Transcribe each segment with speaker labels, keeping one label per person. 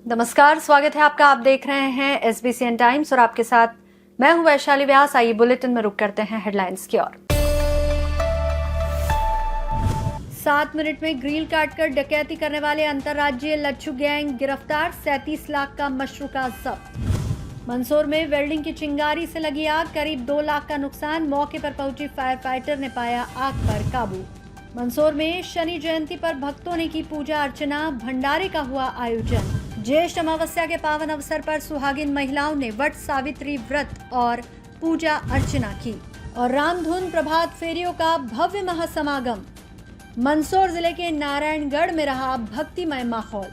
Speaker 1: नमस्कार, स्वागत है आपका। आप देख रहे हैं SBCN टाइम्स और आपके साथ मैं हूं वैशाली व्यास। आइए बुलेटिन में रुक करते हैं हेडलाइंस की ओर। 7 मिनट में ग्रिल काटकर डकैती करने वाले अंतर्राज्यीय लच्छू गैंग गिरफ्तार। 37 लाख का मशरूका जब्त। मंदसौर में वेल्डिंग की चिंगारी से लगी आग, करीब 2 लाख का नुकसान। मौके पर पहुंची फायर फाइटर ने पाया आग पर काबू। मंदसौर में शनि जयंती पर भक्तों ने की पूजा अर्चना, भंडारे का हुआ आयोजन। ज्येष्ठ अमावस्या के पावन अवसर पर सुहागिन महिलाओं ने वट सावित्री व्रत और पूजा अर्चना की। और रामधुन प्रभात फेरियों का भव्य महासमागम। मंदसौर जिले के नारायणगढ़ में रहा भक्तिमय माहौल।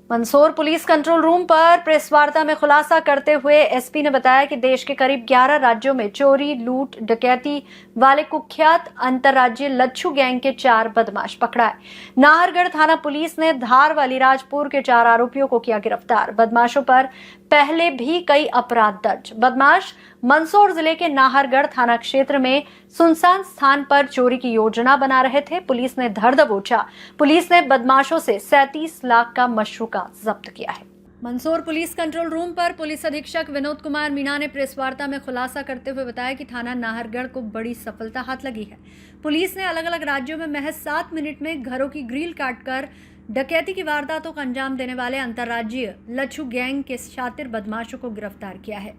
Speaker 1: मंदसौर पुलिस कंट्रोल रूम पर प्रेस वार्ता में खुलासा करते हुए एसपी ने बताया कि देश के करीब 11 राज्यों में चोरी, लूट, डकैती वाले कुख्यात अंतर्राज्यीय लच्छू गैंग के 4 बदमाश पकड़ा है। नाहरगढ़ थाना पुलिस ने धार व अलीराजपुर के 4 आरोपियों को किया गिरफ्तार। बदमाशों पर पहले भी कई अपराध दर्ज। बदमाश मंदसौर जिले के नाहरगढ़ थाना क्षेत्र में सुनसान स्थान पर चोरी की योजना बना रहे थे। पुलिस ने धर दबोचा। पुलिस ने बदमाशों से 37 लाख का मशरूका जब्त किया है। मंदसौर पुलिस कंट्रोल रूम पर पुलिस अधीक्षक विनोद कुमार मीणा ने प्रेस वार्ता में खुलासा करते हुए बताया कि थाना नाहरगढ़ को बड़ी सफलता हाथ लगी है। पुलिस ने अलग अलग राज्यों में महज 7 मिनट में घरों की ग्रिल काटकर डकैती की वारदातों को अंजाम देने वाले अंतर्राज्यीय लच्छू गैंग के शातिर बदमाशों को गिरफ्तार किया है।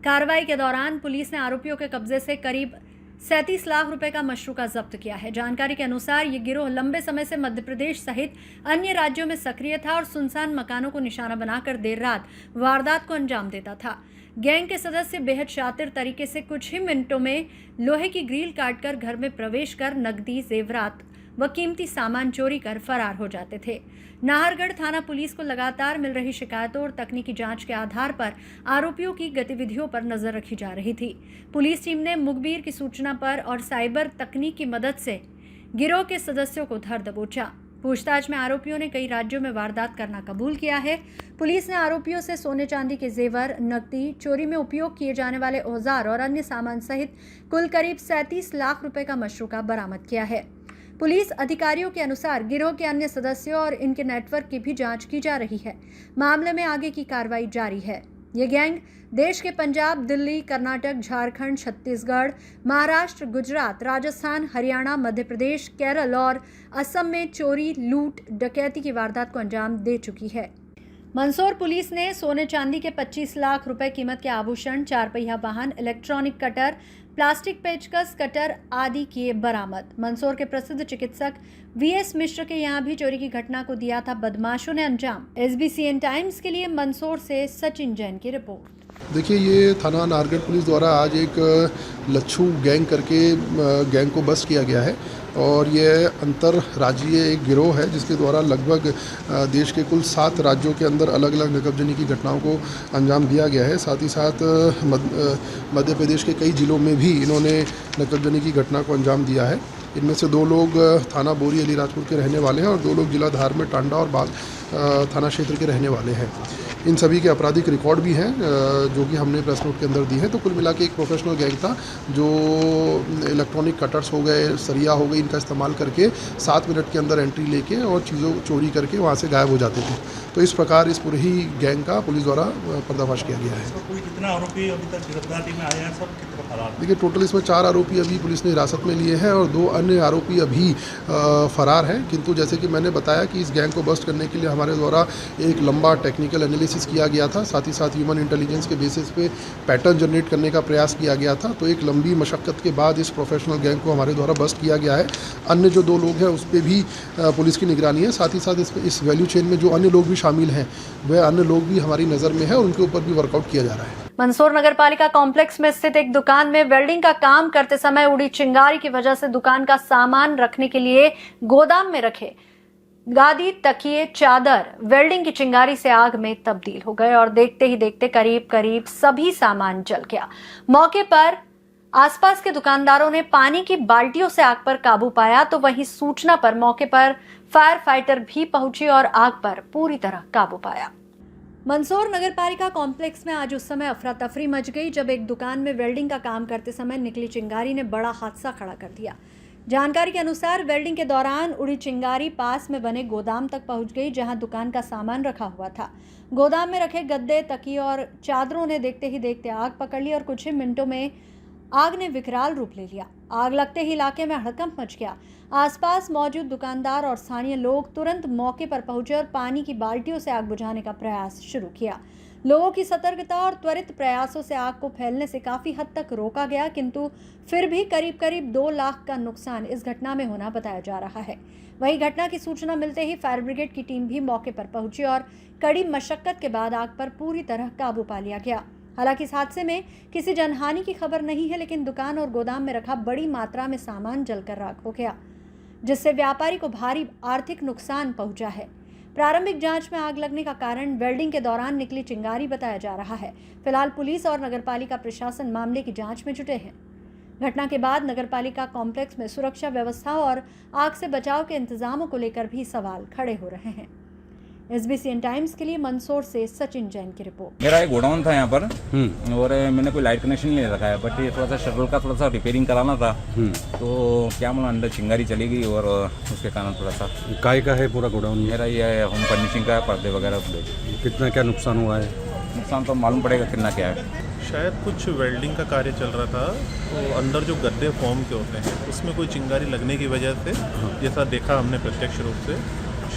Speaker 1: कार्रवाई के दौरान पुलिस ने आरोपियों के कब्जे से करीब 37 लाख रुपए का मशरूका जब्त किया है। जानकारी के अनुसार ये गिरोह लंबे समय से मध्य प्रदेश सहित अन्य राज्यों में सक्रिय था और सुनसान मकानों को निशाना बनाकर देर रात वारदात को अंजाम देता था। गैंग के सदस्य बेहद शातिर तरीके से कुछ ही मिनटों में लोहे की ग्रिल काटकर घर में प्रवेश कर नकदी, जेवरात व कीमती सामान चोरी कर फरार हो जाते थे। नाहरगढ़ थाना पुलिस को लगातार मिल रही शिकायतों और तकनीकी जांच के आधार पर आरोपियों की गतिविधियों पर नजर रखी जा रही थी। पुलिस टीम ने मुखबिर की सूचना पर और साइबर तकनीक की मदद से गिरोह के सदस्यों को धर दबोचा। पूछताछ में आरोपियों ने कई राज्यों में वारदात करना कबूल किया है। पुलिस ने आरोपियों से सोने चांदी के जेवर, नकदी, चोरी में उपयोग किए जाने वाले औजार और अन्य सामान सहित कुल करीब 37 लाख रुपए का मशरूका बरामद किया है। पुलिस अधिकारियों के अनुसार गिरोह के अन्य सदस्यों और इनके नेटवर्क की भी जांच की जा रही है। मामले में आगे की कार्रवाई जारी है। ये गैंग देश के पंजाब, दिल्ली, कर्नाटक, झारखंड, छत्तीसगढ़, महाराष्ट्र, गुजरात, राजस्थान, हरियाणा, मध्य प्रदेश, केरल और असम में चोरी, लूट, डकैती की वारदात को अंजाम दे चुकी है। मंदसौर पुलिस ने सोने चांदी के 25 लाख रुपए कीमत के आभूषण, 4 पहिया वाहन, इलेक्ट्रॉनिक कटर, प्लास्टिक पेचकस, कटर आदि किए बरामद। मंदसौर के प्रसिद्ध चिकित्सक VS मिश्र के यहाँ भी चोरी की घटना को दिया था बदमाशों ने अंजाम। SBCN टाइम्स के लिए मंदसौर से सचिन जैन की रिपोर्ट।
Speaker 2: देखिए, ये थाना नाहरगढ़ पुलिस द्वारा आज एक लच्छू गैंग करके गैंग को बस्ट किया गया है और ये अंतर्राज्यीय एक गिरोह है जिसके द्वारा लगभग देश के कुल 7 राज्यों के अंदर अलग अलग नकबजनी की घटनाओं को अंजाम दिया गया है। साथ ही साथ मध्य प्रदेश के कई जिलों में भी इन्होंने नकबजनी की घटना को अंजाम दिया है। इनमें से 2 लोग थाना बोरी अलीराजपुर के रहने वाले हैं और 2 लोग जिला धार में टांडा और बाग थाना क्षेत्र के रहने वाले हैं। इन सभी के आपराधिक रिकॉर्ड भी हैं जो कि हमने प्रेस नोट के अंदर दी है। तो कुल मिला के एक प्रोफेशनल गैंग था जो इलेक्ट्रॉनिक कटर्स हो गए, सरिया हो गई, इनका इस्तेमाल करके 7 मिनट के अंदर एंट्री लेके और चीज़ों चोरी करके वहाँ से गायब हो जाते थे। तो इस प्रकार इस पूरे ही गैंग का पुलिस द्वारा पर्दाफाश किया गया है।
Speaker 3: कोई कितना आरोपी अभी तक गिरफ्तारी में आया है? सब कितना फरार?
Speaker 2: देखिए, टोटल इसमें 4 आरोपी अभी पुलिस ने हिरासत में लिए हैं और 2 अन्य आरोपी अभी फरार हैं। किंतु जैसे कि मैंने बताया कि इस गैंग को बस्ट करने के लिए हमारे द्वारा एक लंबा टेक्निकल एनालिसिस किया गया था। साथ ही साथ ह्यूमन इंटेलिजेंस के बेसिस पे पैटर्न जनरेट करने का प्रयास किया गया था। तो एक लंबी मशक्क़त के बाद इस प्रोफेशनल गैंग को हमारे द्वारा बस्ट किया गया है। अन्य जो 2 लोग हैं उस पर भी पुलिस की निगरानी है। साथ ही साथ इस वैल्यू चेन में जो अन्य लोग भी शामिल हैं वह अन्य लोग भी हमारी नज़र में है और उनके ऊपर भी वर्कआउट किया जा रहा है।
Speaker 1: मंदसौर नगर पालिका कॉम्प्लेक्स में स्थित एक दुकान में वेल्डिंग का काम करते समय उड़ी चिंगारी की वजह से दुकान का सामान रखने के लिए गोदाम में रखे गादी, तकिए, चादर वेल्डिंग की चिंगारी से आग में तब्दील हो गए और देखते ही देखते करीब सभी सामान जल गया। मौके पर आसपास के दुकानदारों ने पानी की बाल्टियों से आग पर काबू पाया, तो वहीं सूचना पर मौके पर फायर फाइटर भी पहुंची और आग पर पूरी तरह काबू पाया। मंदसौर नगर पालिका कॉम्प्लेक्स में आज उस समय अफरा तफरी मच गई जब एक दुकान में वेल्डिंग का काम करते समय निकली चिंगारी ने बड़ा हादसा खड़ा कर दिया। जानकारी के अनुसार वेल्डिंग के दौरान उड़ी चिंगारी पास में बने गोदाम तक पहुंच गई, जहां दुकान का सामान रखा हुआ था। गोदाम में रखे गद्दे, तकिए और चादरों ने देखते ही देखते आग पकड़ ली और कुछ ही मिनटों में आग ने विकराल रूप ले लिया। आग लगते ही इलाके में हड़कंप मच गया। आसपास मौजूद दुकानदार और स्थानीय लोग तुरंत मौके पर पहुंचे और पानी की बाल्टियों से आग बुझाने का प्रयास शुरू किया। लोगों की सतर्कता और त्वरित प्रयासों से आग को फैलने से काफी हद तक रोका गया, किंतु फिर भी करीब 2 लाख का नुकसान इस घटना में होना बताया जा रहा है। वहीं घटना की सूचना मिलते ही फायर ब्रिगेड की टीम भी मौके पर पहुंची और कड़ी मशक्कत के बाद आग पर पूरी तरह काबू पा लिया गया। हालांकि इस हादसे में किसी जनहानि की खबर नहीं है, लेकिन दुकान और गोदाम में रखा बड़ी मात्रा में सामान जलकर राख हो गया, जिससे व्यापारी को भारी आर्थिक नुकसान पहुंचा है। प्रारंभिक जांच में आग लगने का कारण वेल्डिंग के दौरान निकली चिंगारी बताया जा रहा है। फिलहाल पुलिस और नगरपालिका प्रशासन मामले की जांच में जुटे हैं। घटना के बाद नगरपालिका कॉम्प्लेक्स में सुरक्षा व्यवस्था और आग से बचाव के इंतजामों को लेकर भी सवाल खड़े हो रहे हैं। SBCN टाइम्स के लिए मंदसौर से सचिन जैन की रिपोर्ट।
Speaker 4: मेरा एक गोडाउन था यहाँ पर और मैंने कोई लाइट कनेक्शन नहीं रखा है, बट ये थोड़ा सा शटल का थोड़ा सा रिपेयरिंग कराना था, तो क्या मालूम अंदर चिंगारी चली गई और उसके कारण थोड़ा सा।
Speaker 5: काय का है पूरा गोडाउन?
Speaker 4: मेरा ये होम फर्निशिंग का है, पर्दे वगैरह।
Speaker 5: कितना क्या नुकसान हुआ है?
Speaker 4: नुकसान तो मालूम पड़ेगा कितना क्या है।
Speaker 6: शायद कुछ वेल्डिंग का कार्य चल रहा था, तो अंदर जो गद्दे फॉर्म के होते हैं उसमें कोई चिंगारी लगने की वजह से, जैसा देखा हमने प्रत्यक्ष रूप से,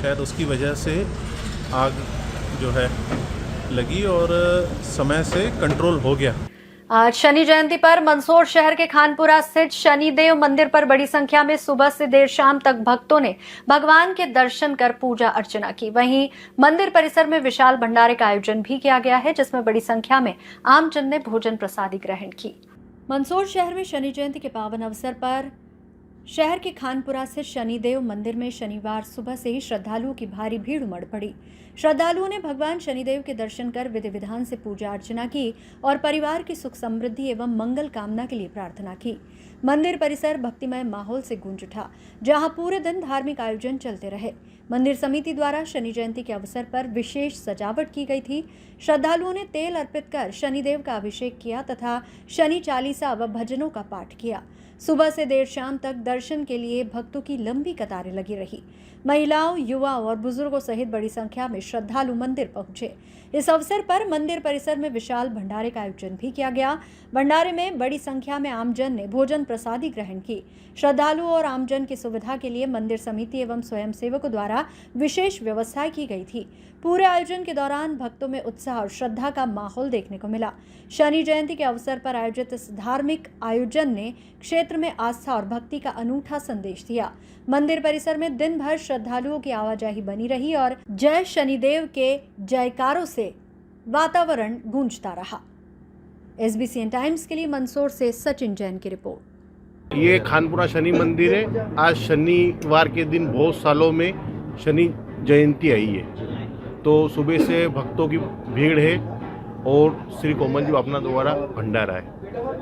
Speaker 6: शायद उसकी वजह से आग जो है लगी और समय से कंट्रोल हो गया।
Speaker 1: आज शनि जयंती पर मंदसौर शहर के खानपुरा स्थित शनिदेव मंदिर पर बड़ी संख्या में सुबह से देर शाम तक भक्तों ने भगवान के दर्शन कर पूजा अर्चना की। वहीं मंदिर परिसर में विशाल भंडारे का आयोजन भी किया गया है, जिसमें बड़ी संख्या में आमजन ने भोजन प्रसादी ग्रहण की। मंदसौर शहर में शनि जयंती के पावन अवसर पर शहर के खानपुरा स्थित शनिदेव मंदिर में शनिवार सुबह से ही श्रद्धालुओं की भारी भीड़ उमड़ पड़ी। श्रद्धालुओं ने भगवान शनिदेव के दर्शन कर विधि विधान से पूजा अर्चना की और परिवार की सुख समृद्धि एवं मंगल कामना के लिए प्रार्थना की। मंदिर परिसर भक्तिमय माहौल से गूंज उठा, जहां पूरे दिन धार्मिक आयोजन चलते रहे। मंदिर समिति द्वारा शनि जयंती के अवसर पर विशेष सजावट की गई थी। श्रद्धालुओं ने तेल अर्पित कर शनिदेव का अभिषेक किया तथा शनि चालीसा व भजनों का पाठ किया। सुबह से देर शाम तक दर्शन के लिए भक्तों की लंबी कतारें लगी रही। महिलाओं, युवाओं और बुजुर्गों सहित बड़ी संख्या में श्रद्धालु मंदिर पहुंचे। इस अवसर पर मंदिर परिसर में विशाल भंडारे का आयोजन भी किया गया। भंडारे में बड़ी संख्या में आमजन ने भोजन प्रसादी ग्रहण की। श्रद्धालुओं और आमजन की सुविधा के लिए मंदिर समिति एवं स्वयंसेवकों द्वारा विशेष व्यवस्था की गई थी। पूरे आयोजन के दौरान भक्तों में उत्साह और श्रद्धा का माहौल देखने को मिला। शनि जयंती के अवसर पर आयोजित इस धार्मिक आयोजन ने क्षेत्र में आस्था और भक्ति का अनूठा संदेश दिया। मंदिर परिसर में दिन भर श्रद्धालुओं की आवाजाही बनी रही और जय शनिदेव के जयकारों से वातावरण गूंजता रहा। SBCN टाइम्स के लिए मंदसौर से सचिन जैन की रिपोर्ट।
Speaker 7: ये खानपुरा शनि मंदिर है। आज शनिवार के दिन बहुत सालों में शनि जयंती आई है, तो सुबह से भक्तों की भीड़ है और श्री कोमल जी अपना द्वारा भंडारा है।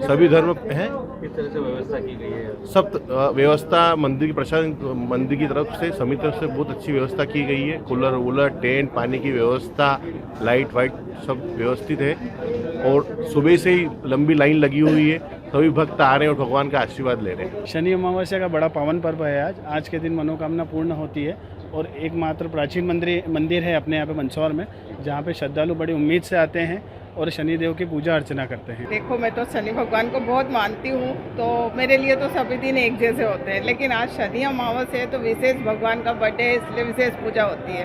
Speaker 7: सभी धर्म हैं।
Speaker 8: किस तरह से व्यवस्था की गई है?
Speaker 7: सब व्यवस्था मंदिर की प्रशासन, मंदिर की तरफ से, समिति तरफ से बहुत अच्छी व्यवस्था की गई है। कूलर वूलर, टेंट, पानी की व्यवस्था, लाइट वाइट सब व्यवस्थित है और सुबह से ही लंबी लाइन लगी हुई है। सभी भक्त आ रहे हैं और भगवान का आशीर्वाद ले रहे हैं।
Speaker 8: शनि अमावस्या का बड़ा पावन पर्व है आज। आज के दिन मनोकामना पूर्ण होती है और एकमात्र प्राचीन मंदिर है अपने यहाँ पे मंदसौर में, जहाँ पे श्रद्धालु बड़ी उम्मीद से आते हैं और शनिदेव की पूजा अर्चना करते हैं।
Speaker 9: देखो, मैं तो शनि भगवान को बहुत मानती हूँ, तो मेरे लिए तो सभी दिन एक जैसे होते हैं, लेकिन आज शनि अमावस्या है तो विशेष भगवान का बर्थडे है, इसलिए विशेष पूजा होती है।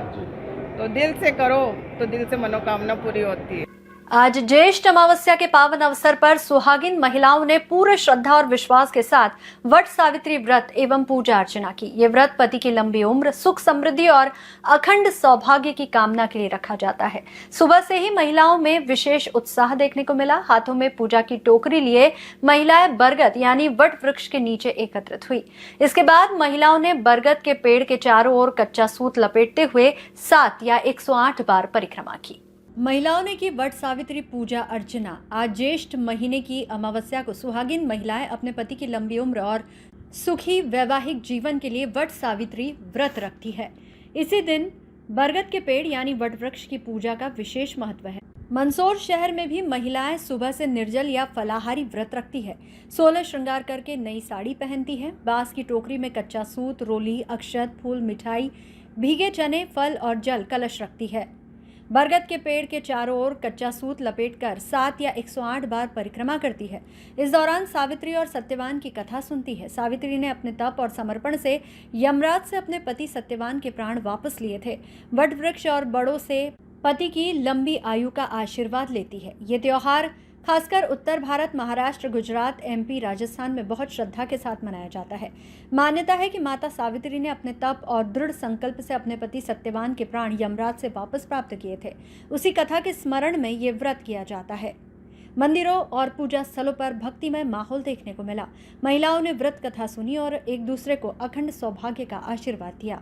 Speaker 9: तो दिल से करो तो दिल से मनोकामना पूरी होती है।
Speaker 1: आज ज्येष्ठ अमावस्या के पावन अवसर पर सुहागिन महिलाओं ने पूरे श्रद्धा और विश्वास के साथ वट सावित्री व्रत एवं पूजा अर्चना की। ये व्रत पति की लंबी उम्र, सुख समृद्धि और अखंड सौभाग्य की कामना के लिए रखा जाता है। सुबह से ही महिलाओं में विशेष उत्साह देखने को मिला। हाथों में पूजा की टोकरी लिए महिलाएं बरगद यानी वट वृक्ष के नीचे एकत्रित हुई। इसके बाद महिलाओं ने बरगद के पेड़ के चारों ओर कच्चा सूत लपेटते हुए 7 या 108 बार परिक्रमा की। महिलाओं ने की वट सावित्री पूजा अर्चना। आज ज्येष्ठ महीने की अमावस्या को सुहागिन महिलाएं अपने पति की लंबी उम्र और सुखी वैवाहिक जीवन के लिए वट सावित्री व्रत रखती है। इसी दिन बरगद के पेड़ यानी वट वृक्ष की पूजा का विशेष महत्व है। मंदसौर शहर में भी महिलाएं सुबह से निर्जल या फलाहारी व्रत रखती है। 16 श्रृंगार करके नई साड़ी पहनती है। बांस की टोकरी में कच्चा सूत, रोली, अक्षत, फूल, मिठाई, भीगे चने, फल और जल कलश रखती है। बरगद के पेड़ के चारों ओर कच्चा सूत लपेटकर 7 या 108 बार परिक्रमा करती है। इस दौरान सावित्री और सत्यवान की कथा सुनती है। सावित्री ने अपने तप और समर्पण से यमराज से अपने पति सत्यवान के प्राण वापस लिए थे। वट वृक्ष और बड़ों से पति की लंबी आयु का आशीर्वाद लेती है। ये त्योहार खासकर उत्तर भारत, महाराष्ट्र, गुजरात, MP, राजस्थान में बहुत श्रद्धा के साथ मनाया जाता है। मान्यता है कि माता सावित्री ने अपने तप और दृढ़ संकल्प से अपने पति सत्यवान के प्राण यमराज से वापस प्राप्त किए थे। उसी कथा के स्मरण में ये व्रत किया जाता है। मंदिरों और पूजा स्थलों पर भक्तिमय माहौल देखने को मिला। महिलाओं ने व्रत कथा सुनी और एक दूसरे को अखंड सौभाग्य का आशीर्वाद दिया।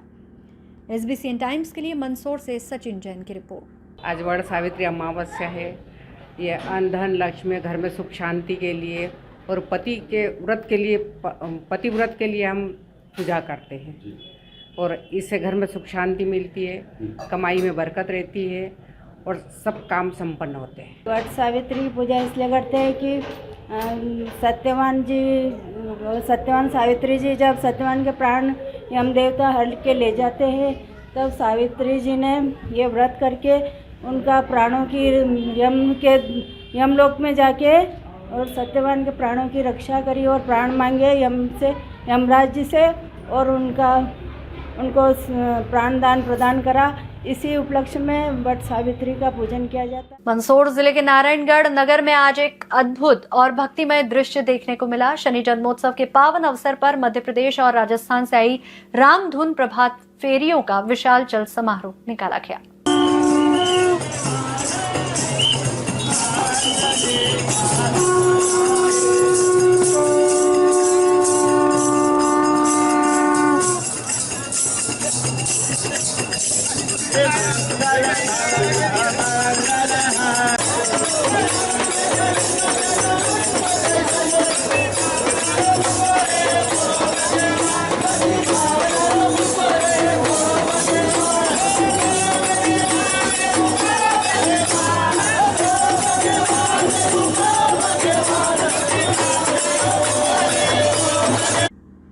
Speaker 1: SBCN टाइम्स के लिए मंदसौर से सचिन जैन की रिपोर्ट।
Speaker 10: आज वड़ सावित्री अमावस्या है। ये अन्न धन लक्ष्मी घर में सुख शांति के लिए और पति के व्रत के लिए, पति व्रत के लिए हम पूजा करते हैं और इससे घर में सुख शांति मिलती है, कमाई में बरकत रहती है और सब काम संपन्न होते हैं।
Speaker 11: वट सावित्री की पूजा इसलिए करते हैं कि सत्यवान सावित्री जी जब सत्यवान के प्राण यम देवता हर के ले जाते हैं, तब सावित्री जी ने ये व्रत करके उनका प्राणों की यमलोक में जाके और सत्यवान के प्राणों की रक्षा करी और प्राण मांगे यमराज जी से और उनको प्राणदान प्रदान करा। इसी उपलक्ष्य में वट सावित्री का पूजन किया जाता है।
Speaker 1: मंदसौर जिले के नारायणगढ़ नगर में आज एक अद्भुत और भक्तिमय दृश्य देखने को मिला। शनि जन्मोत्सव के पावन अवसर पर मध्य प्रदेश और राजस्थान से आई रामधुन प्रभात फेरियों का विशाल चल समारोह निकाला गया।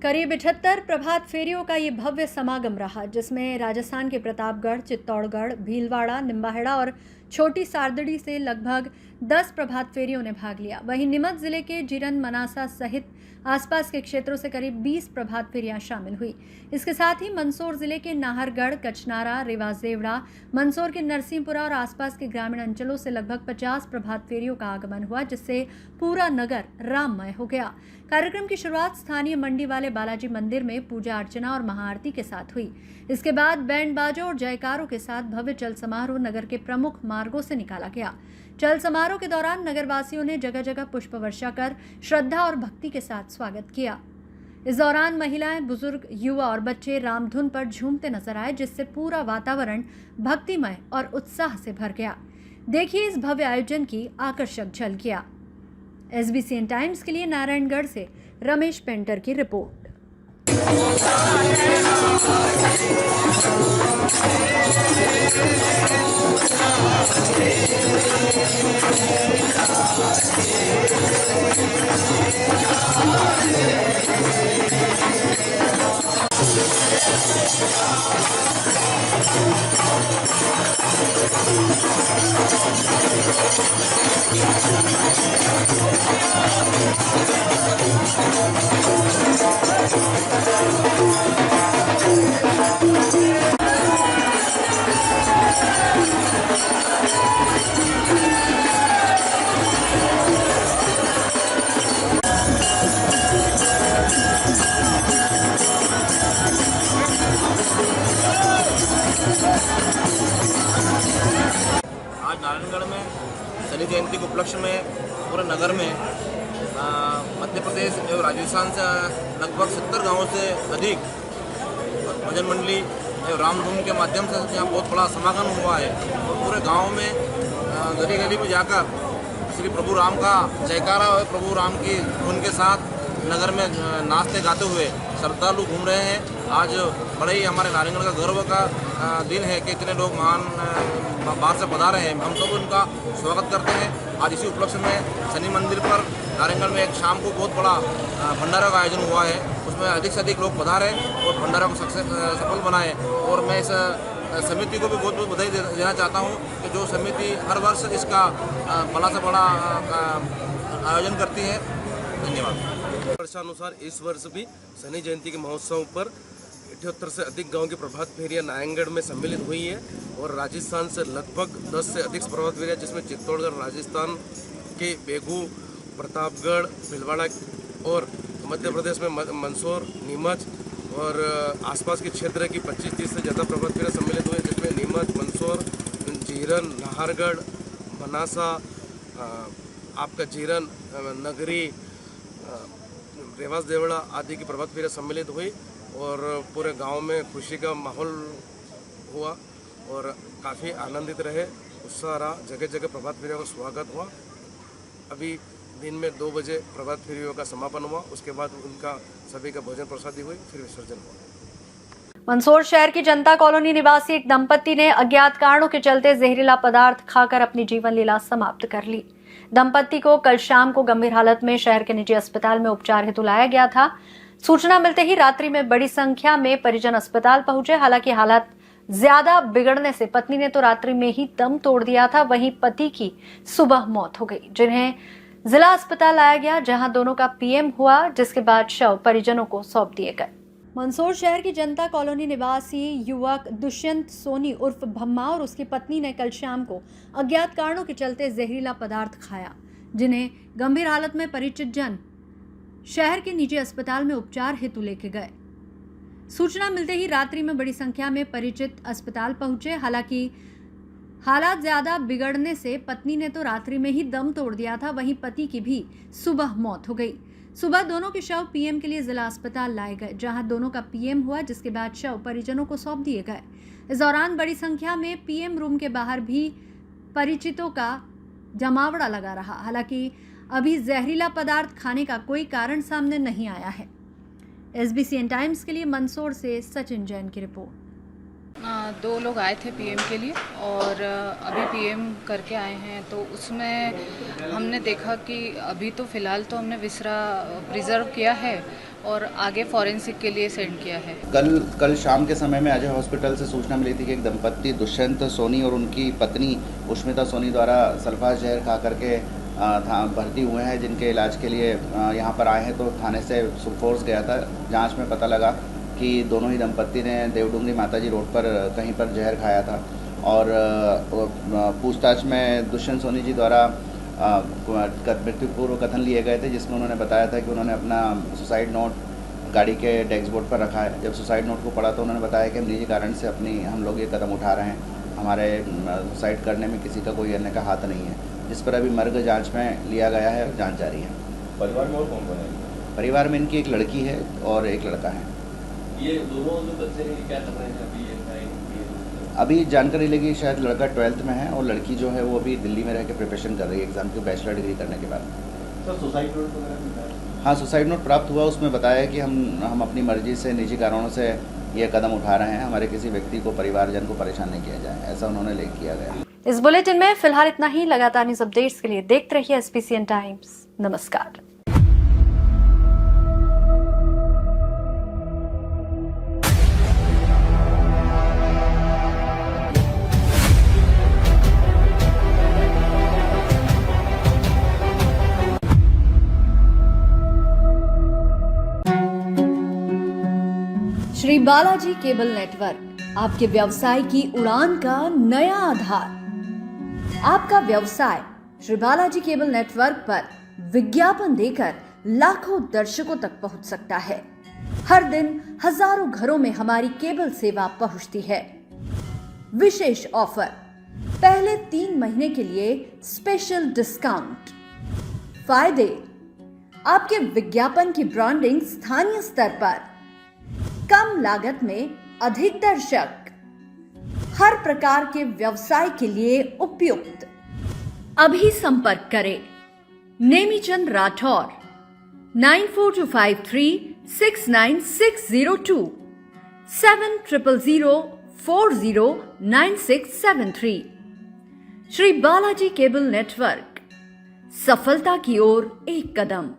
Speaker 1: करीब 78 प्रभात फेरियों का ये भव्य समागम रहा, जिसमें राजस्थान के प्रतापगढ़, चित्तौड़गढ़, भीलवाड़ा, निम्बाहेड़ा और छोटी सारदड़ी से लगभग 10 प्रभात फेरियों ने भाग लिया। वहीं नीमच जिले के जिरन, मनासा सहित आसपास के क्षेत्रों से करीब 20 प्रभात फेरियां शामिल हुई। इसके साथ ही मंदसौर जिले के नाहरगढ़, कचनारा, रेवाजेवड़ा, मंदसौर के नरसिंहपुरा और आसपास के ग्रामीण अंचलों से लगभग 50 प्रभात फेरियों का आगमन हुआ, जिससे पूरा नगर राममय हो गया। कार्यक्रम की शुरुआत स्थानीय मंडी वाले बालाजी मंदिर में पूजा अर्चना और महाआरती के साथ हुई। इसके बाद बैंड बाजों और जयकारों के साथ भव्य चल समारोह नगर के प्रमुख मार्गों से निकाला गया। चल समारोह के दौरान नगरवासियों ने जगह जगह पुष्प वर्षा कर श्रद्धा और भक्ति के साथ स्वागत किया। इस दौरान महिलाएं, बुजुर्ग, युवा और बच्चे रामधुन पर झूमते नजर आए, जिससे पूरा वातावरण भक्तिमय और उत्साह से भर गया। देखिए इस भव्य आयोजन की आकर्षक झलकियां। SBCN टाइम्स के लिए नारायणगढ़ से रमेश पेंटर की रिपोर्ट।
Speaker 12: आज नारायणगढ़ में शनि जयंती के उपलक्ष्य में पूरे नगर में मध्य प्रदेश एवं राजस्थान से लगभग 70 गांवों से अधिक भजन मंडली एवं रामधुन के माध्यम से यहाँ बहुत बड़ा समागम हुआ है। और पूरे गांव में गली गली में जाकर श्री प्रभु राम का जयकारा और प्रभु राम की धुन के साथ नगर में नाचते गाते हुए श्रद्धालु घूम रहे हैं। आज बड़े ही हमारे नारायणगढ़ का गर्व का दिन है कि इतने लोग महान बाहर से पधारे हैं। हम सब उनका स्वागत करते हैं। आज इसी उपलक्ष्य में शनि मंदिर पर नारायणगढ़ में एक शाम को बहुत बड़ा भंडारा का आयोजन हुआ है। उसमें अधिक से अधिक लोग पधारे और भंडारा को सफल बनाए। और मैं इस समिति को भी बहुत बहुत बधाई देना चाहता हूँ कि जो समिति हर वर्ष इसका बड़ा से बड़ा आयोजन करती है। धन्यवाद।
Speaker 13: वर्षानुसार इस वर्ष भी शनि जयंती के महोत्सव पर 78 से अधिक गांव की प्रभात फेरियां नारायणगढ़ में सम्मिलित हुई है और राजस्थान से लगभग 10 से अधिक प्रभात फेरियां, जिसमें चित्तौड़गढ़ राजस्थान के बेगू, प्रतापगढ़, भीलवाड़ा और मध्य प्रदेश में मंदसौर, नीमच और आसपास के क्षेत्र की 25-30 से ज़्यादा प्रभात फेरियां सम्मिलित हुई, जिसमें नीमच, मंदसौर, जीरन, नाहरगढ़, बनासा, आपका जीरन, नगरी, रेवास देवड़ा आदि की प्रभात फेरियां सम्मिलित हुई और पूरे गांव में खुशी का माहौल हुआ और काफ़ी आनंदित रहे, उत्साह रहा। जगह जगह प्रभात फेरियों का स्वागत हुआ। अभी दिन में 2 बजे प्रभात फेरियों का समापन हुआ, उसके बाद उनका सभी का भोजन प्रसादी हुई, फिर विसर्जन हुआ।
Speaker 1: मंदसौर शहर की जनता कॉलोनी निवासी एक दंपति ने अज्ञात कारणों के चलते जहरीला पदार्थ खाकर अपनी जीवन लीला समाप्त कर ली। दंपति को कल शाम को गंभीर हालत में शहर के निजी अस्पताल में उपचार हेतु लाया गया था। सूचना मिलते ही रात्रि में बड़ी संख्या में परिजन अस्पताल पहुंचे। हालांकि हालत ज्यादा बिगड़ने से पत्नी ने तो रात्रि में ही दम तोड़ दिया था, वहीं पति की सुबह मौत हो गई, जिन्हें जिला अस्पताल लाया गया, जहां दोनों का पीएम हुआ, जिसके बाद शव परिजनों को सौंप दिए गए। मंदसौर शहर की जनता कॉलोनी निवासी युवक दुष्यंत सोनी उर्फ भम्मा और उसकी पत्नी ने कल शाम को अज्ञात कारणों के चलते जहरीला पदार्थ खाया, जिन्हें गंभीर हालत में परिचित जन शहर के निजी अस्पताल में उपचार हेतु लेके गए। सूचना मिलते ही रात्रि में बड़ी संख्या में परिचित अस्पताल पहुंचे। हालांकि हालात ज्यादा बिगड़ने से पत्नी ने तो रात्रि में ही दम तोड़ दिया था, वहीं पति की भी सुबह मौत हो गई। सुबह दोनों के शव पीएम के लिए जिला अस्पताल लाए गए, जहां दोनों का पीएम हुआ, जिसके बाद शव परिजनों को सौंप दिए गए। इस दौरान बड़ी संख्या में पीएम रूम के बाहर भी परिचितों का जमावड़ा लगा रहा। हालांकि अभी जहरीला पदार्थ खाने का कोई कारण सामने नहीं आया है। SBCN टाइम्स के लिए मंदसौर से सचिन जैन की रिपोर्ट।
Speaker 14: 2 लोग आए थे पीएम के लिए और अभी पीएम करके आए हैं, तो उसमें हमने देखा कि अभी तो फ़िलहाल तो हमने विसरा प्रिजर्व किया है और आगे फॉरेंसिक के लिए सेंड किया है।
Speaker 15: कल शाम के समय में अजय हॉस्पिटल से सूचना मिली थी कि एक दंपत्ति दुष्यंत सोनी और उनकी पत्नी उष्मिता सोनी द्वारा सल्फा जहर खा करके भर्ती हुए हैं, जिनके इलाज के लिए यहाँ पर आए हैं। तो थाने से फोर्स गया था, जांच में पता लगा कि दोनों ही दंपत्ति ने देवडूंगरी माताजी रोड पर कहीं पर जहर खाया था और पूछताछ में दुष्यंत सोनी जी द्वारा मृत्यु पूर्व कथन लिए गए थे, जिसमें उन्होंने बताया था कि उन्होंने अपना सुसाइड नोट गाड़ी के डैशबोर्ड पर रखा है। जब सुसाइड नोट को पढ़ा तो उन्होंने बताया कि हम निजी कारण से हम लोग ये कदम उठा रहे हैं, हमारे सुसाइड करने में किसी का कोई अन्य का हाथ नहीं है, जिस पर अभी मर्ग जांच में लिया गया है और जांच जारी है।
Speaker 13: परिवार में और कौन कौन है?
Speaker 15: परिवार में इनकी एक लड़की है और एक लड़का है।
Speaker 13: ये दोनों जो बच्चे हैं क्या कर रहे हैं
Speaker 15: अभी जानकारी लगी, शायद लड़का 12th में है और लड़की जो है वो अभी दिल्ली में रह के प्रिपरेशन कर रही है एग्जाम की, बैचलर डिग्री करने के बाद।
Speaker 13: सर सुसाइड नोट वगैरह?
Speaker 15: हाँ, सुसाइड नोट प्राप्त हुआ, उसमें बताया कि हम अपनी मर्जी से निजी कारणों से ये कदम उठा रहे हैं, हमारे किसी व्यक्ति को, परिवारजन को परेशान नहीं किया जाए, ऐसा उन्होंने लेख किया गया।
Speaker 1: इस बुलेटिन में फिलहाल इतना ही। लगातार न्यूज अपडेट्स के लिए देखते रहिए SBCN टाइम्स। नमस्कार। श्री बालाजी केबल नेटवर्क आपके व्यवसाय की उड़ान का नया आधार। आपका व्यवसाय श्री बालाजी केबल नेटवर्क पर विज्ञापन देकर लाखों दर्शकों तक पहुंच सकता है। हर दिन हजारों घरों में हमारी केबल सेवा पहुंचती है। विशेष ऑफर, पहले 3 महीने के लिए स्पेशल डिस्काउंट। फायदे, आपके विज्ञापन की ब्रांडिंग स्थानीय स्तर पर, कम लागत में अधिक दर्शक, हर प्रकार के व्यवसाय के लिए उपयुक्त। अभी संपर्क करें नेमीचंद राठौर 9425369602 7000409673। श्री बालाजी केबल नेटवर्क, सफलता की ओर एक कदम।